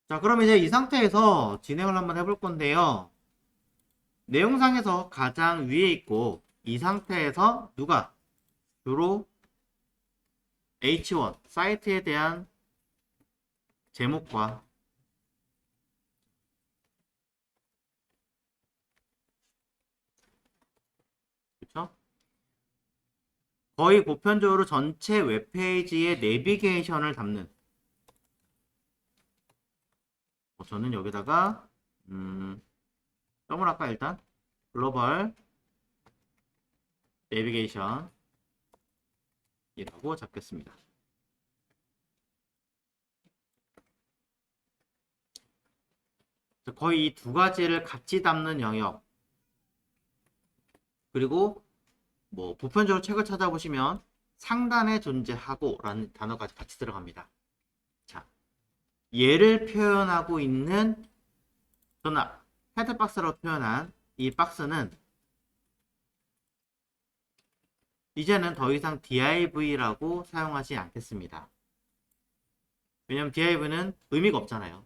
자, 그럼 이제 이 상태에서 진행을 한번 해볼 건데요. 내용상에서 가장 위에 있고, 이 상태에서 누가 주로 H1 사이트에 대한 제목과 그쵸? 거의 보편적으로 전체 웹페이지의 내비게이션을 담는 저는 여기다가 점을 할까 일단 글로벌 내비게이션이라고 잡겠습니다. 거의 이 두 가지를 같이 담는 영역, 그리고 뭐 보편적으로 책을 찾아보시면 상단에 존재하고 라는 단어까지 같이 들어갑니다. 자, 얘를 표현하고 있는, 저는 헤드박스라고 표현한 이 박스는 이제는 더 이상 div라고 사용하지 않겠습니다. 왜냐면 div는 의미가 없잖아요.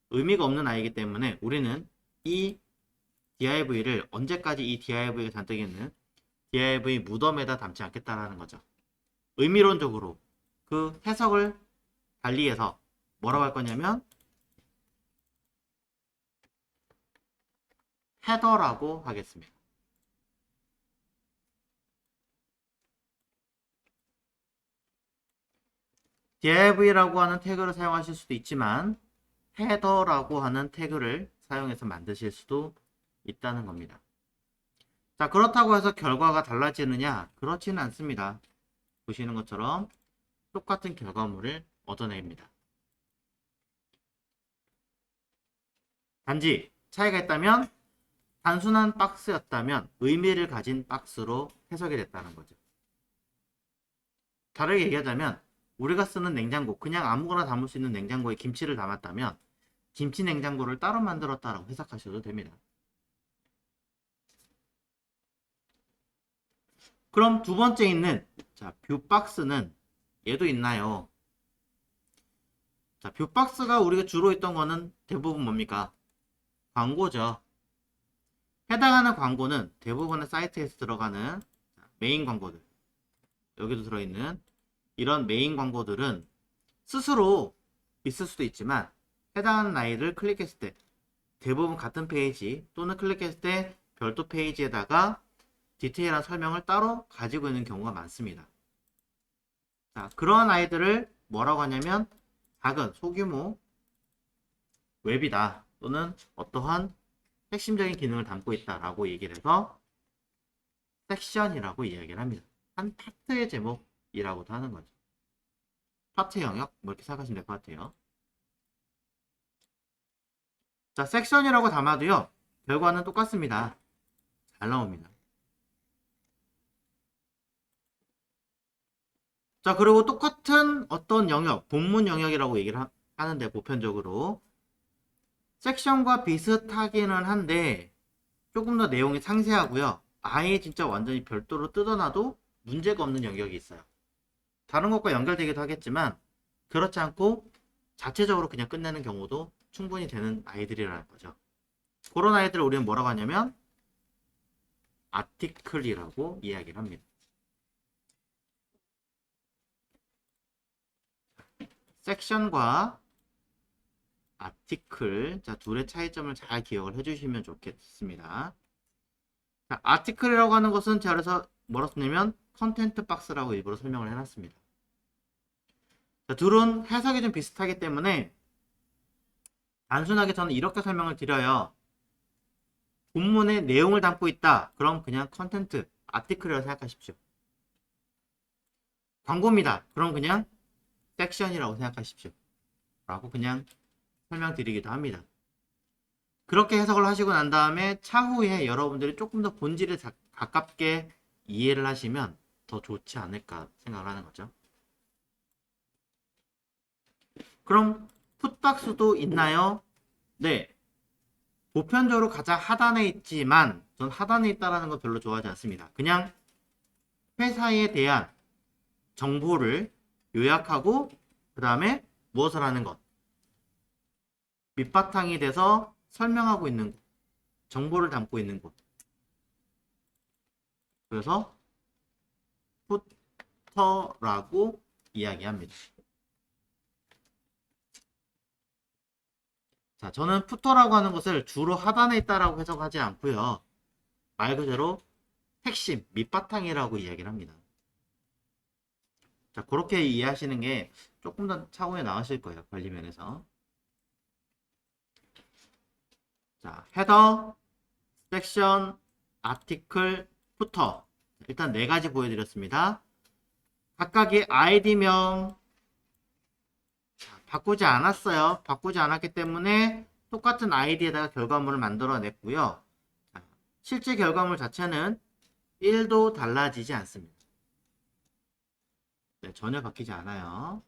의미가 없는 아이기 때문에 우리는 이 div를 언제까지 이 div가 잔뜩 있는 div 무덤에다 담지 않겠다라는 거죠. 의미론적으로 그 해석을 달리해서 뭐라고 할 거냐면 헤더라고 하겠습니다. div라고 하는 태그를 사용하실 수도 있지만 헤더라고 하는 태그를 사용해서 만드실 수도 있다는 겁니다. 자, 그렇다고 해서 결과가 달라지느냐? 그렇지는 않습니다. 보시는 것처럼 똑같은 결과물을 얻어냅니다. 단지 차이가 있다면 단순한 박스였다면 의미를 가진 박스로 해석이 됐다는 거죠. 다르게 얘기하자면 우리가 쓰는 냉장고, 그냥 아무거나 담을 수 있는 냉장고에 김치를 담았다면 김치 냉장고를 따로 만들었다라고 해석하셔도 됩니다. 그럼 두 번째 있는 뷰박스는 얘도 있나요? 자, 뷰박스가 우리가 주로 있던 거는 대부분 뭡니까? 광고죠. 해당하는 광고는 대부분의 사이트에서 들어가는 메인 광고들, 여기도 들어있는 이런 메인 광고들은 스스로 있을 수도 있지만 해당하는 아이를 클릭했을 때 대부분 같은 페이지 또는 클릭했을 때 별도 페이지에다가 디테일한 설명을 따로 가지고 있는 경우가 많습니다. 자, 그런 아이들을 뭐라고 하냐면 작은 소규모 웹이다 또는 어떠한 핵심적인 기능을 담고 있다라고 얘기를 해서 섹션이라고 이야기를 합니다. 한 파트의 제목이라고도 하는 거죠. 파트 영역 뭐 이렇게 생각하시면 될 것 같아요. 자, 섹션이라고 담아도요, 결과는 똑같습니다. 잘 나옵니다. 자, 그리고 똑같은 어떤 영역, 본문 영역이라고 얘기를 하는데 보편적으로 섹션과 비슷하기는 한데 조금 더 내용이 상세하고요. 아예 진짜 완전히 별도로 뜯어놔도 문제가 없는 영역이 있어요. 다른 것과 연결되기도 하겠지만 그렇지 않고 자체적으로 그냥 끝내는 경우도 충분히 되는 아이들이라는 거죠. 그런 아이들을 우리는 뭐라고 하냐면 아티클이라고 이야기를 합니다. 섹션과 아티클, 자, 둘의 차이점을 잘 기억을 해주시면 좋겠습니다. 자, 아티클이라고 하는 것은 제가 그래서 뭐라 썼냐면 컨텐트 박스라고 일부러 설명을 해놨습니다. 자, 둘은 해석이 좀 비슷하기 때문에 단순하게 저는 이렇게 설명을 드려요. 본문의 내용을 담고 있다. 그럼 그냥 컨텐트, 아티클이라고 생각하십시오. 광고입니다. 그럼 그냥 섹션이라고 생각하십시오. 라고 그냥 설명드리기도 합니다. 그렇게 해석을 하시고 난 다음에 차후에 여러분들이 조금 더 본질에 가깝게 이해를 하시면 더 좋지 않을까 생각을 하는 거죠. 그럼 풋박스도 있나요? 네. 보편적으로 가장 하단에 있지만 전 하단에 있다는 거 별로 좋아하지 않습니다. 그냥 회사에 대한 정보를 요약하고 그 다음에 무엇을 하는 것, 밑바탕이 돼서 설명하고 있는 곳, 정보를 담고 있는 곳. 그래서 푸터라고 이야기합니다. 자, 저는 푸터라고 하는 것을 주로 하단에 있다라고 해석하지 않고요. 말 그대로 핵심, 밑바탕이라고 이야기를 합니다. 자, 그렇게 이해하시는 게 조금 더 차후에 나으실 거예요. 관리면에서. 자, 헤더, 섹션, 아티클, 푸터. 일단 네 가지 보여드렸습니다. 각각의 아이디명 바꾸지 않았어요. 바꾸지 않았기 때문에 똑같은 아이디에다가 결과물을 만들어냈고요. 실제 결과물 자체는 1도 달라지지 않습니다. 네, 전혀 바뀌지 않아요.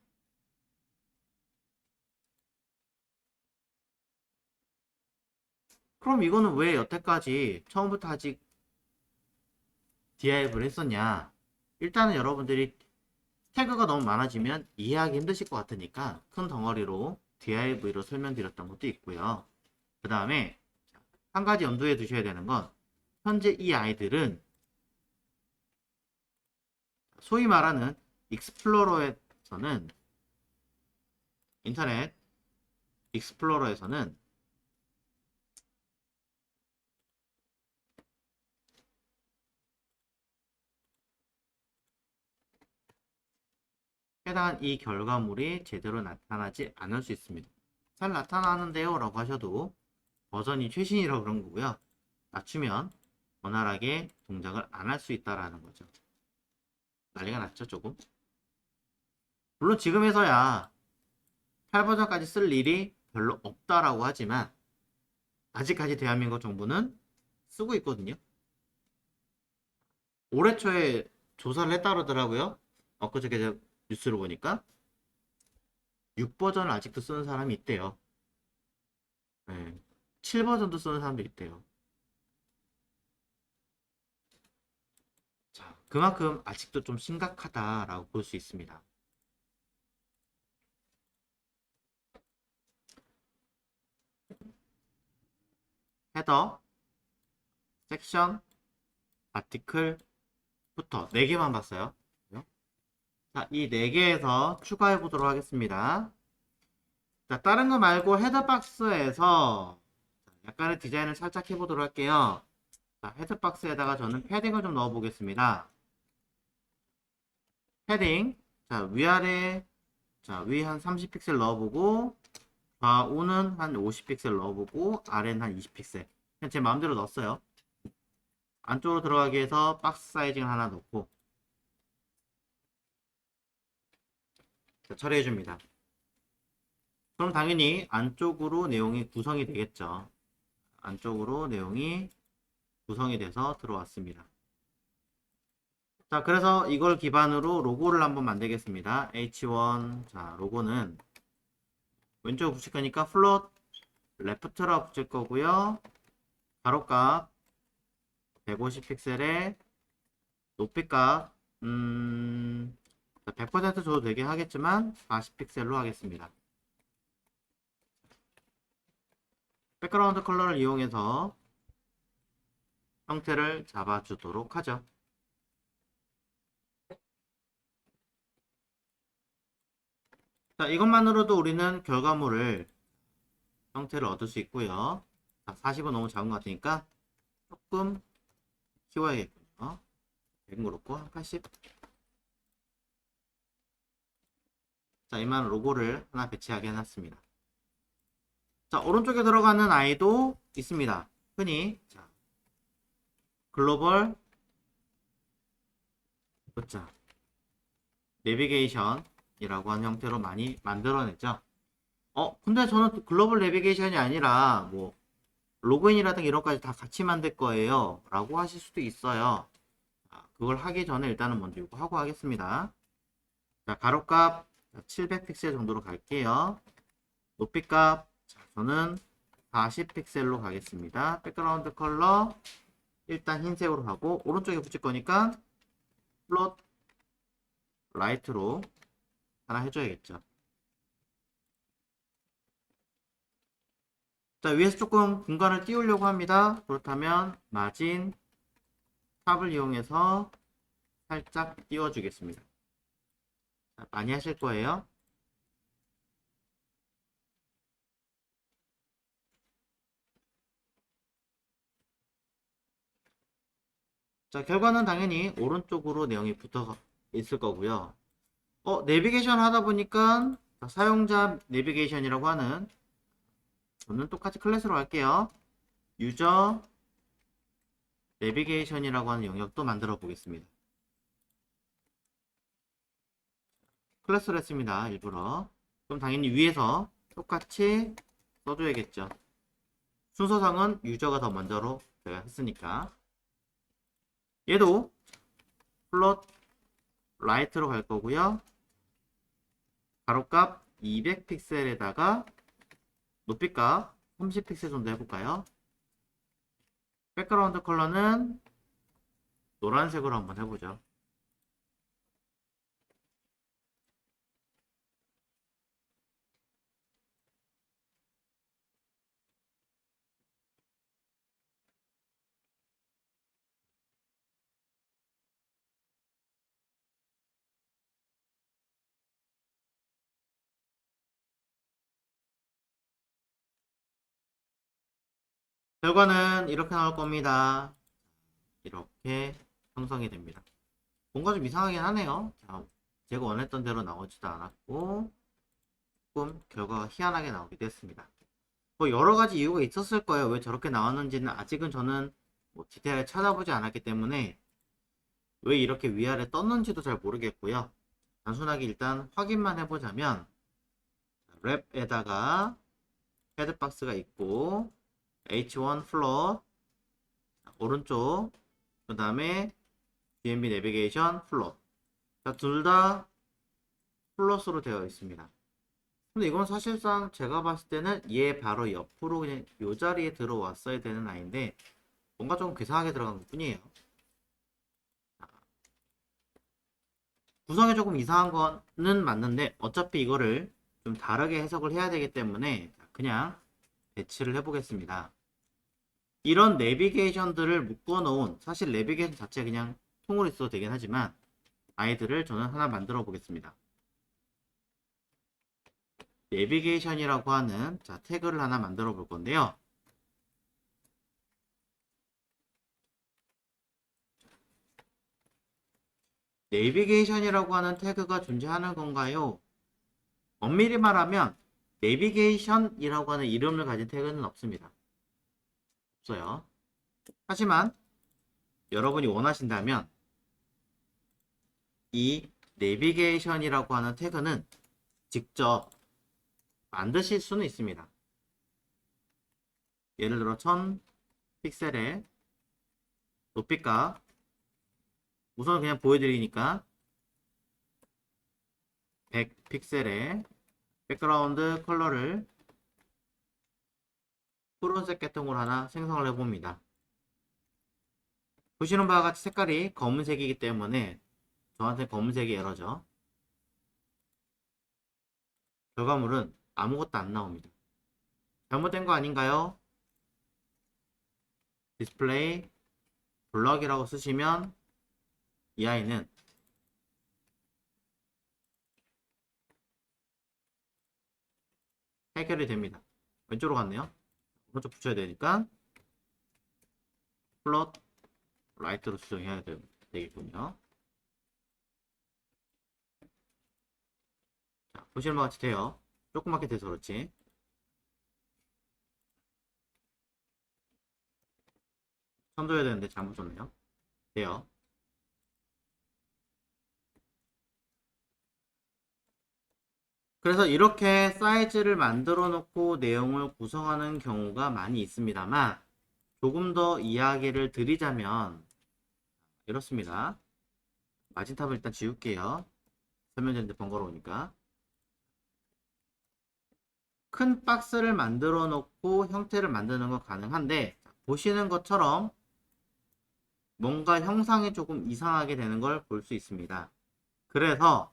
그럼 이거는 왜 여태까지 처음부터 아직 디아이브를 했었냐? 일단은 여러분들이 태그가 너무 많아지면 이해하기 힘드실 것 같으니까 큰 덩어리로 div로 설명드렸던 것도 있고요. 그 다음에 한 가지 염두에 두셔야 되는 건 현재 이 아이들은 소위 말하는 익스플로러에서는 인터넷 익스플로러에서는 해당한 이 결과물이 제대로 나타나지 않을 수 있습니다. 잘 나타나는데요 라고 하셔도 버전이 최신이라고 그런 거고요. 낮추면 원활하게 동작을 안 할 수 있다라는 거죠. 난리가 났죠 조금. 물론 지금에서야 8버전까지 쓸 일이 별로 없다라고 하지만 아직까지 대한민국 정부는 쓰고 있거든요. 올해 초에 조사를 했다 그러더라고요. 엊그저께 제가 뉴스를 보니까 6버전을 아직도 쓰는 사람이 있대요. 네. 7버전도 쓰는 사람도 있대요. 자, 그만큼 아직도 좀 심각하다라고 볼 수 있습니다. 헤더, 섹션, 아티클부터 4개만 봤어요. 자, 이 4개에서 추가해 보도록 하겠습니다. 자, 다른 거 말고 헤더박스에서 약간의 디자인을 살짝 해보도록 할게요. 자, 헤드박스에다가 저는 패딩을 좀 넣어 보겠습니다. 패딩. 자, 위아래. 자, 위 한 30픽셀 넣어보고, 좌우는 한 50픽셀 넣어보고, 아래는 한 20픽셀. 그냥 제 마음대로 넣었어요. 안쪽으로 들어가기 위해서 박스 사이징 하나 넣고, 자, 처리해줍니다. 그럼 당연히 안쪽으로 내용이 구성이 되겠죠. 안쪽으로 내용이 구성이 돼서 들어왔습니다. 자, 그래서 이걸 기반으로 로고를 한번 만들겠습니다. H1. 자, 로고는 왼쪽에 붙일 거니까 플롯 레프트로 붙일 거고요. 가로값 150픽셀에 높이값 100% 줘도 되긴 하겠지만 40픽셀로 하겠습니다. 백그라운드 컬러를 이용해서 형태를 잡아주도록 하죠. 자, 이것만으로도 우리는 결과물을 형태를 얻을 수 있고요. 자, 40은 너무 작은 것 같으니까 조금 키워야겠군요. 100은 그렇고 한 80. 자, 이만 로고를 하나 배치하게 해놨습니다. 자, 오른쪽에 들어가는 아이도 있습니다. 흔히 자, 글로벌 자, 내비게이션이라고 하는 형태로 많이 만들어냈죠. 근데 저는 글로벌 내비게이션이 아니라 뭐 로그인이라든가 이런 것까지 다 같이 만들 거예요 라고 하실 수도 있어요. 그걸 하기 전에 일단은 먼저 이거 하고 하겠습니다. 자, 가로값 700픽셀 정도로 갈게요. 높이값 저는 40픽셀로 가겠습니다. 백그라운드 컬러 일단 흰색으로 하고 오른쪽에 붙일 거니까 플롯 라이트로 하나 해줘야겠죠. 자, 위에서 조금 공간을 띄우려고 합니다. 그렇다면 마진 탑을 이용해서 살짝 띄워주겠습니다. 자, 많이 하실 거예요. 자, 결과는 당연히 오른쪽으로 내용이 붙어 있을 거고요. 내비게이션 하다 보니까 사용자 내비게이션이라고 하는, 저는 똑같이 클래스로 할게요. 유저 내비게이션이라고 하는 영역도 만들어 보겠습니다. 클래스로 했습니다. 일부러. 그럼 당연히 위에서 똑같이 써줘야겠죠. 순서상은 유저가 더 먼저로 제가 했으니까. 얘도 플롯 라이트로 갈 거고요. 가로값 200픽셀에다가 높이값 30픽셀 정도 해볼까요? 백그라운드 컬러는 노란색으로 한번 해보죠. 결과는 이렇게 나올 겁니다. 이렇게 형성이 됩니다. 뭔가 좀 이상하긴 하네요. 자, 제가 원했던 대로 나오지도 않았고 조금 결과가 희한하게 나오기도 했습니다. 뭐 여러가지 이유가 있었을 거예요. 왜 저렇게 나왔는지는 아직은 저는 뭐 디테일하게 찾아보지 않았기 때문에 왜 이렇게 위아래 떴는지도 잘 모르겠고요. 단순하게 일단 확인만 해보자면 랩에다가 헤드박스가 있고 H1 플롯 오른쪽, 그 다음에 DMB 내비게이션 플롯. 둘 다 플롯으로 되어 있습니다. 근데 이건 사실상 제가 봤을 때는 얘 바로 옆으로 그냥 이 자리에 들어왔어야 되는 아이인데 뭔가 조금 괴상하게 들어간 것 뿐이에요. 구성이 조금 이상한 거는 맞는데 어차피 이거를 좀 다르게 해석을 해야 되기 때문에 그냥 배치를 해보겠습니다. 이런 내비게이션들을 묶어 놓은, 사실 내비게이션 자체 그냥 통으로 있어도 되긴 하지만 아이들을 저는 하나 만들어 보겠습니다. 내비게이션이라고 하는 태그를 하나 만들어 볼 건데요. 내비게이션이라고 하는 태그가 존재하는 건가요? 엄밀히 말하면 내비게이션이라고 하는 이름을 가진 태그는 없습니다. 없어요. 하지만 여러분이 원하신다면 이 내비게이션이라고 하는 태그는 직접 만드실 수는 있습니다. 예를 들어 1000 픽셀의 높이값, 우선 그냥 보여드리니까 100 픽셀의 백그라운드 컬러를 푸른색 계통으로 하나 생성을 해봅니다. 보시는 바와 같이 색깔이 검은색이기 때문에 저한테 검은색이 에러죠. 결과물은 아무것도 안 나옵니다. 잘못된 거 아닌가요? 디스플레이 블럭이라고 쓰시면 이 아이는 해결이 됩니다. 왼쪽으로 갔네요. 오른쪽 붙여야 되니까 플롯 라이트로 수정해야 되겠군요. 자, 보시는 바와 같이 돼요. 조그맣게 돼서 그렇지. 선도해야 되는데 잘못 줬네요. 돼요. 그래서 이렇게 사이즈를 만들어 놓고 내용을 구성하는 경우가 많이 있습니다만 조금 더 이야기를 드리자면 이렇습니다. 마진탑을 일단 지울게요. 설명드리는데 번거로우니까. 큰 박스를 만들어 놓고 형태를 만드는 건 가능한데 보시는 것처럼 뭔가 형상이 조금 이상하게 되는 걸 볼 수 있습니다. 그래서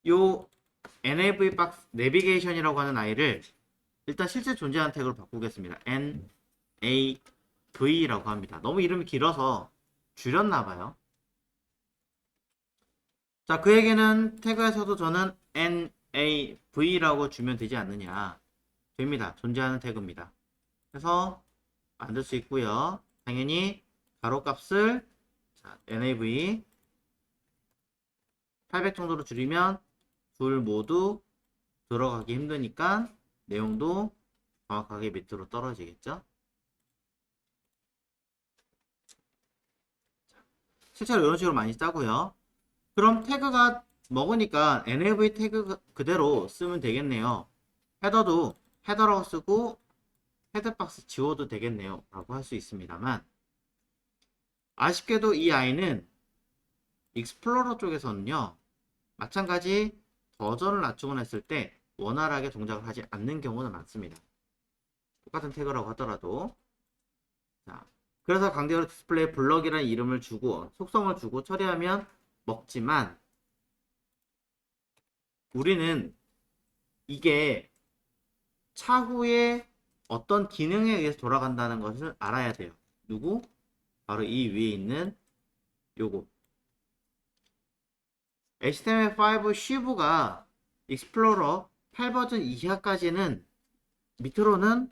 요 nav 박스 내비게이션이라고 하는 아이를 일단 실제 존재하는 태그로 바꾸겠습니다. nav라고 합니다. 너무 이름이 길어서 줄였나봐요. 자, 그에게는 태그에서도 저는 nav라고 주면 되지 않느냐. 됩니다. 존재하는 태그입니다. 그래서 만들 수 있고요. 당연히 가로 값을 nav 800 정도로 줄이면 둘 모두 들어가기 힘드니까 내용도 정확하게 밑으로 떨어지겠죠. 실제로 이런 식으로 많이 짜고요. 그럼 태그가 먹으니까 nav 태그 그대로 쓰면 되겠네요. 헤더도 헤더라고 쓰고 헤드박스 지워도 되겠네요 라고 할 수 있습니다만, 아쉽게도 이 아이는 익스플로러 쪽에서는요 마찬가지 버전을 낮추거나 했을 때 원활하게 동작을 하지 않는 경우는 많습니다. 똑같은 태그라고 하더라도. 자, 그래서 강제로 디스플레이에 블럭이라는 이름을 주고 속성을 주고 처리하면 먹지만, 우리는 이게 차후에 어떤 기능에 의해서 돌아간다는 것을 알아야 돼요. 누구? 바로 이 위에 있는 요거 HTML5 Shift가 익스플로러 8버전 이하까지는 밑으로는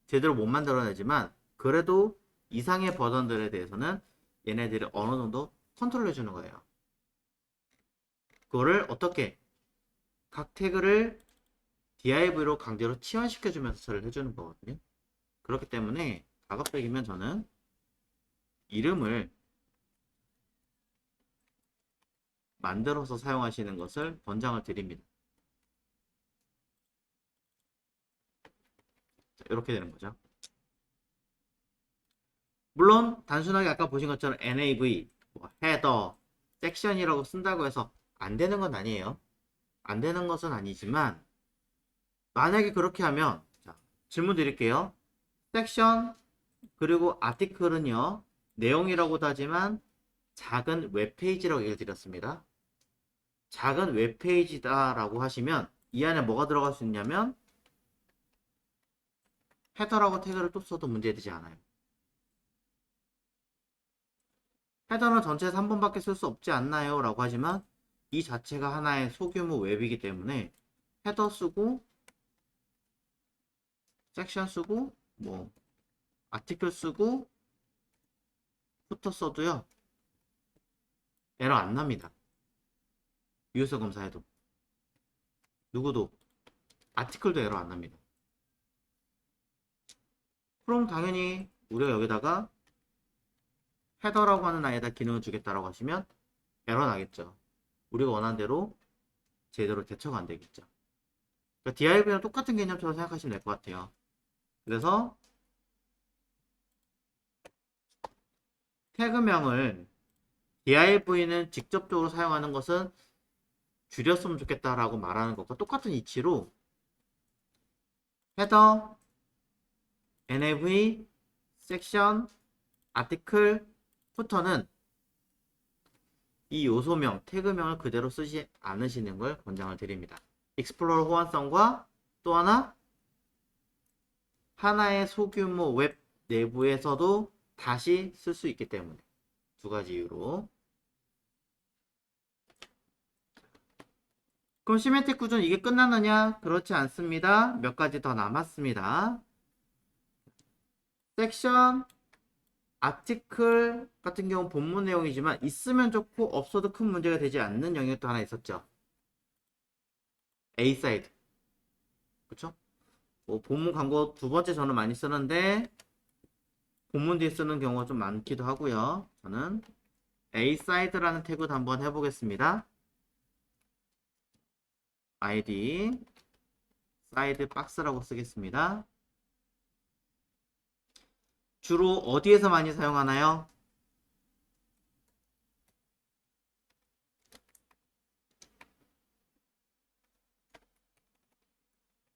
제대로 못 만들어내지만, 그래도 이상의 버전들에 대해서는 얘네들이 어느 정도 컨트롤 해주는 거예요. 그거를 어떻게? 각 태그를 div로 강제로 치환시켜주면서 처리를 해주는 거거든요. 그렇기 때문에 가급적이면 저는 이름을 만들어서 사용하시는 것을 권장을 드립니다. 자, 이렇게 되는 거죠. 물론 단순하게 아까 보신 것처럼 nav, 헤더, 섹션이라고 쓴다고 해서 안 되는 건 아니에요. 안 되는 것은 아니지만, 만약에 그렇게 하면, 자, 질문 드릴게요. 섹션 그리고 아티클은요 내용이라고도 하지만 작은 웹페이지라고 얘기를 드렸습니다. 작은 웹페이지다 라고 하시면 이 안에 뭐가 들어갈 수 있냐면 헤더라고 태그를 또 써도 문제되지 않아요. 헤더는 전체에서 한 번밖에 쓸 수 없지 않나요? 라고 하지만 이 자체가 하나의 소규모 웹이기 때문에 헤더 쓰고 섹션 쓰고 뭐 아티클 쓰고 후터 써도요 에러 안 납니다. 유효성 검사해도 누구도 아티클도 에러 안 납니다. 그럼 당연히 우리가 여기다가 헤더라고 하는 아이에다 기능을 주겠다라고 하시면 에러 나겠죠. 우리가 원하는 대로 제대로 대처가 안 되겠죠. 그러니까 div랑 똑같은 개념처럼 생각하시면 될 것 같아요. 그래서 태그명을 div는 직접적으로 사용하는 것은 줄였으면 좋겠다라고 말하는 것과 똑같은 이치로 헤더, nav, 섹션, 아티클, 후터는 이 요소명, 태그명을 그대로 쓰지 않으시는 걸 권장을 드립니다. 익스플로러 호환성과 또 하나의 소규모 웹 내부에서도 다시 쓸 수 있기 때문에 두 가지 이유로. 그럼 시멘틱 구조는 이게 끝났느냐? 그렇지 않습니다. 몇 가지 더 남았습니다. 섹션, 아티클 같은 경우 본문 내용이지만 있으면 좋고 없어도 큰 문제가 되지 않는 영역도 하나 있었죠. A 사이드. 그쵸? 뭐 본문 광고 두 번째 저는 많이 쓰는데 본문 뒤에 쓰는 경우가 좀 많기도 하고요. 저는 A 사이드라는 태그도 한번 해보겠습니다. id 사이드 박스라고 쓰겠습니다. 주로 어디에서 많이 사용하나요?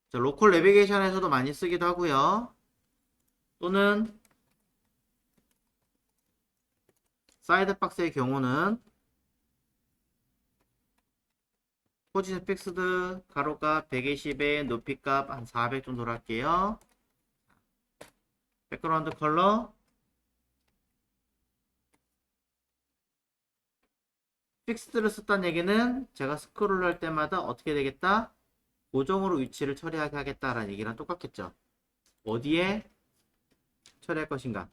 자, 로컬 내비게이션에서도 많이 쓰기도 하고요. 또는 사이드 박스의 경우는 포지션 픽스드 가로값 120에 높이값 한 400 정도로 할게요. 백그라운드 컬러 픽스드를 썼다는 얘기는 제가 스크롤을 할 때마다 어떻게 되겠다? 고정으로 위치를 처리하게 하겠다라는 얘기랑 똑같겠죠. 어디에 처리할 것인가?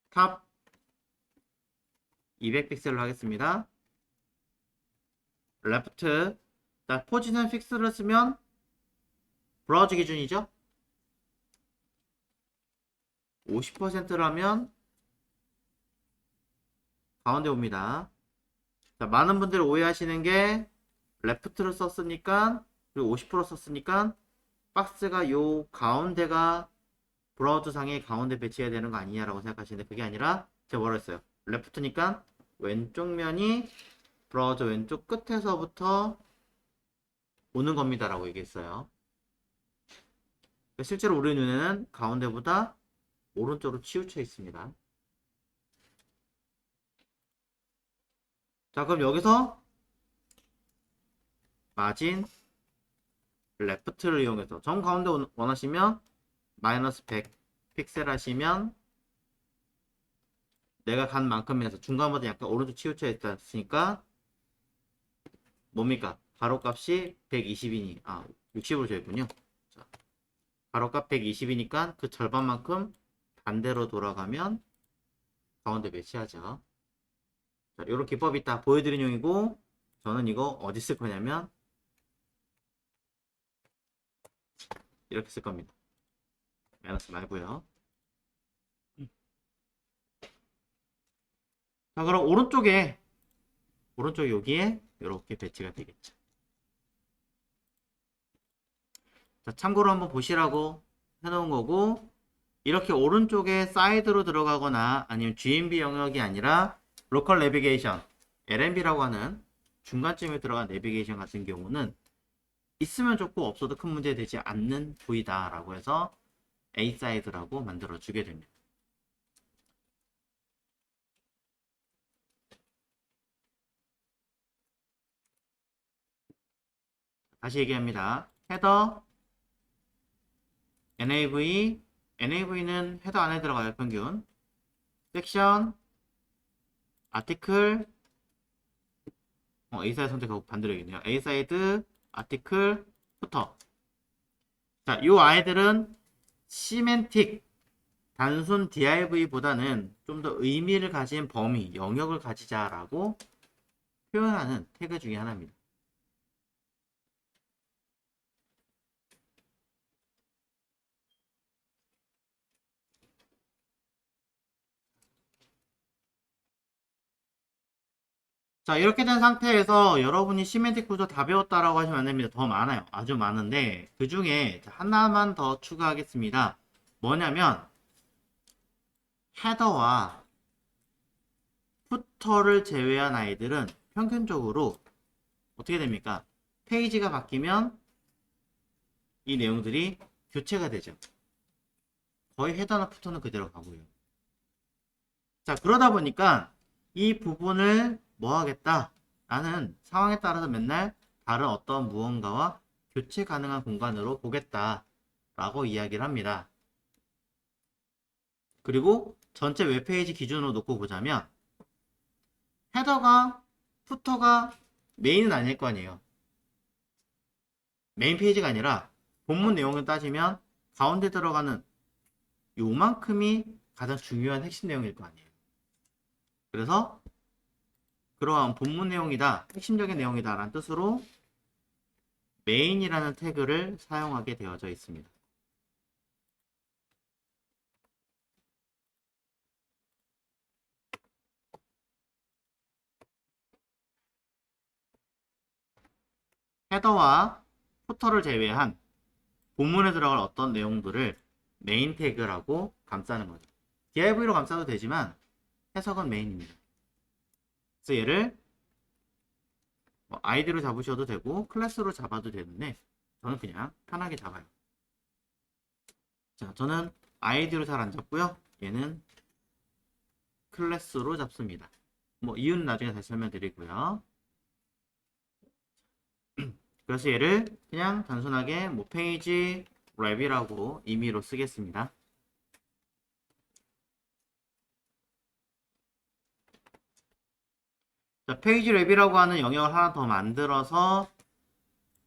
탑 200픽셀로 하겠습니다. 레프트 포지션 픽스를 쓰면 브라우저 기준이죠. 50%라면 가운데 옵니다. 자, 많은 분들이 오해하시는 게 레프트를 썼으니까 그리고 50% 썼으니까 박스가 요 가운데가 브라우저 상에 가운데 배치해야 되는 거 아니냐라고 생각하시는데 그게 아니라 제가 뭐라 했어요? 레프트니까 왼쪽 면이 브라우저 왼쪽 끝에서부터 오는 겁니다 라고 얘기했어요. 실제로 우리 눈에는 가운데보다 오른쪽으로 치우쳐 있습니다. 자, 그럼 여기서 마진 레프트를 이용해서 정 가운데 원하시면 마이너스 100 픽셀 하시면 내가 간 만큼에서 중간보다 약간 오른쪽 치우쳐 있으니까 뭡니까? 가로값이 120이니 60으로 되었군요. 자, 가로값 120이니까 그 절반만큼 반대로 돌아가면 가운데 배치하죠. 자, 요런 기법이 딱 보여드린 용이고 저는 이거 어디 쓸 거냐면 이렇게 쓸 겁니다. 마이너스 말고요. 자, 그럼 오른쪽 여기에 이렇게 배치가 되겠죠. 자, 참고로 한번 보시라고 해놓은 거고 이렇게 오른쪽에 사이드로 들어가거나 아니면 GMB 영역이 아니라 로컬 내비게이션 LNB라고 하는 중간쯤에 들어간 내비게이션 같은 경우는 있으면 좋고 없어도 큰 문제 되지 않는 부위다 라고 해서 A 사이드라고 만들어 주게 됩니다. 다시 얘기합니다. 헤더 NAV는 헤더 안에 들어가요. 평균 섹션 아티클 A 사이드 선택하고 반대로 얘기네요. A 사이드 아티클 부터 자, 이 아이들은 시멘틱 단순 div보다는 좀 더 의미를 가진 범위, 영역을 가지자라고 표현하는 태그 중에 하나입니다. 자, 이렇게 된 상태에서 여러분이 시멘틱 구조 다 배웠다라고 하시면 안 됩니다. 더 많아요. 아주 많은데 그 중에 하나만 더 추가하겠습니다. 뭐냐면 헤더와 푸터를 제외한 아이들은 평균적으로 어떻게 됩니까? 페이지가 바뀌면 이 내용들이 교체가 되죠. 거의 헤더나 푸터는 그대로 가고요. 자, 그러다 보니까 이 부분을 뭐 하겠다? 나는 상황에 따라서 맨날 다른 어떤 무언가와 교체 가능한 공간으로 보겠다 라고 이야기를 합니다. 그리고 전체 웹페이지 기준으로 놓고 보자면 헤더가 푸터가 메인은 아닐 거 아니에요. 메인 페이지가 아니라 본문 내용을 따지면 가운데 들어가는 요만큼이 가장 중요한 핵심 내용일 거 아니에요. 그래서 그러한 본문 내용이다, 핵심적인 내용이다 라는 뜻으로 메인이라는 태그를 사용하게 되어져 있습니다. 헤더와 푸터를 제외한 본문에 들어갈 어떤 내용들을 메인 태그라고 감싸는 거죠. div로 감싸도 되지만 해석은 메인입니다. 그래서 얘를 아이디로 잡으셔도 되고 클래스로 잡아도 되는데 저는 그냥 편하게 잡아요. 자, 저는 아이디로 잘 안 잡고요. 얘는 클래스로 잡습니다. 뭐 이유는 나중에 다시 설명드리고요. 그래서 얘를 그냥 단순하게 뭐 페이지 랩이라고 임의로 쓰겠습니다. 자, 페이지 랩이라고 하는 영역을 하나 더 만들어서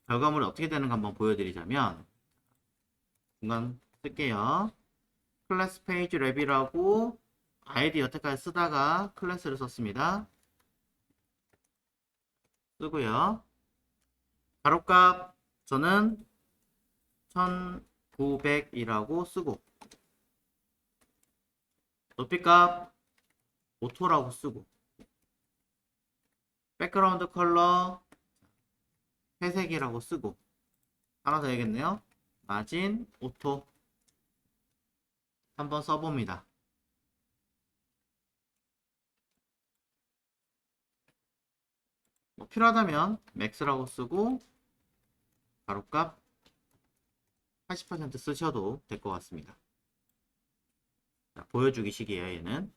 결과물이 어떻게 되는가 한번 보여드리자면 중간 쓸게요. 클래스 페이지 랩이라고 아이디 여태까지 쓰다가 클래스를 썼습니다. 쓰고요. 가로값 저는 1900이라고 쓰고 높이값 오토라고 쓰고 백그라운드 컬러 회색이라고 쓰고 하나 더 해야겠네요. 마진 오토 한번 써봅니다. 뭐 필요하다면 맥스라고 쓰고 가로값 80% 쓰셔도 될 것 같습니다. 자, 보여주기식이에요 얘는.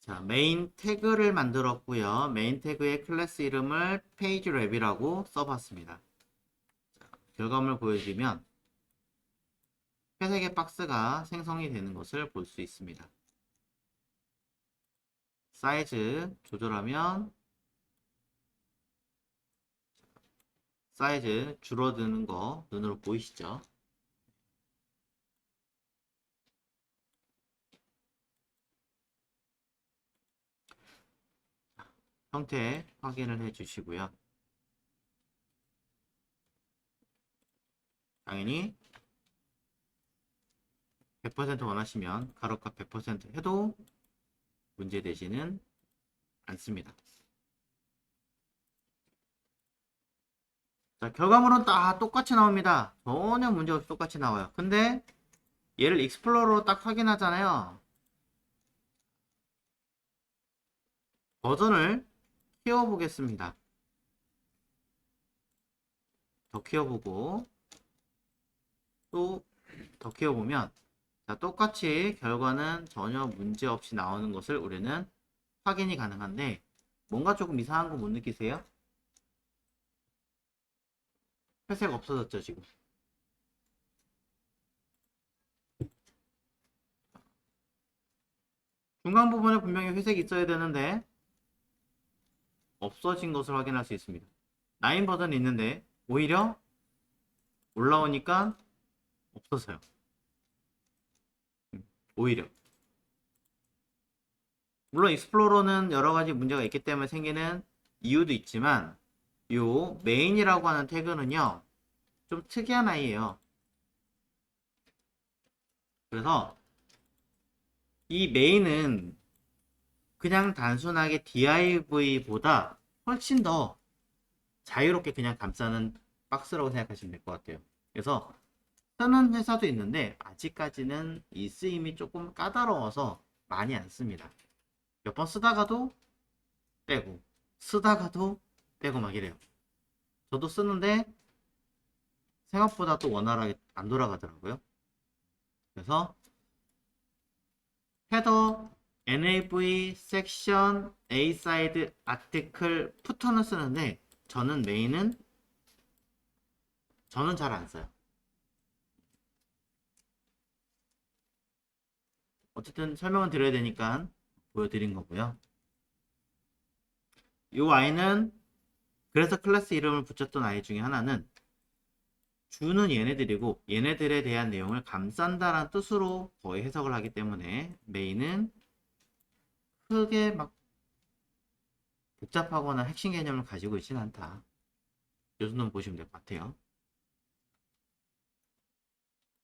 자, 메인 태그를 만들었고요. 메인 태그의 클래스 이름을 페이지 랩이라고 써봤습니다. 자, 결과물 보여주면 회색의 박스가 생성이 되는 것을 볼 수 있습니다. 사이즈 조절하면 사이즈 줄어드는 거 눈으로 보이시죠? 형태 확인을 해 주시고요. 당연히 100% 원하시면 가로값 100% 해도 문제되지는 않습니다. 자, 결과물은 다 똑같이 나옵니다. 전혀 문제없이 똑같이 나와요. 근데 얘를 익스플로러로 딱 확인하잖아요. 버전을 키워보겠습니다. 더 키워보고 또 더 키워보면 자, 똑같이 결과는 전혀 문제없이 나오는 것을 우리는 확인이 가능한데 뭔가 조금 이상한 거 못 느끼세요? 회색 없어졌죠 지금. 중간 부분에 분명히 회색이 있어야 되는데 없어진 것을 확인할 수 있습니다. 9 버전이 있는데 오히려 올라오니까 없어서요. 오히려 물론 익스플로러는 여러가지 문제가 있기 때문에 생기는 이유도 있지만 요 메인이라고 하는 태그는요 좀 특이한 아이예요. 그래서 이 메인은 그냥 단순하게 div보다 훨씬 더 자유롭게 그냥 감싸는 박스라고 생각하시면 될 것 같아요. 그래서 쓰는 회사도 있는데 아직까지는 이 쓰임이 조금 까다로워서 많이 안 씁니다. 몇 번 쓰다가도 빼고 쓰다가도 빼고 막 이래요. 저도 쓰는데 생각보다 또 원활하게 안 돌아가더라고요. 그래서 헤더 nav 섹션 a 사이드 아티클 푸터는 쓰는데 저는 메인은 저는 잘 안 써요. 어쨌든 설명을 드려야 되니까 보여드린 거고요. 이 아이는 그래서 클래스 이름을 붙였던 아이 중에 하나는 주는 얘네들이고 얘네들에 대한 내용을 감싼다라는 뜻으로 거의 해석을 하기 때문에 메인은 크게 막 복잡하거나 핵심 개념을 가지고 있지는 않다. 이 정도는 보시면 될 것 같아요.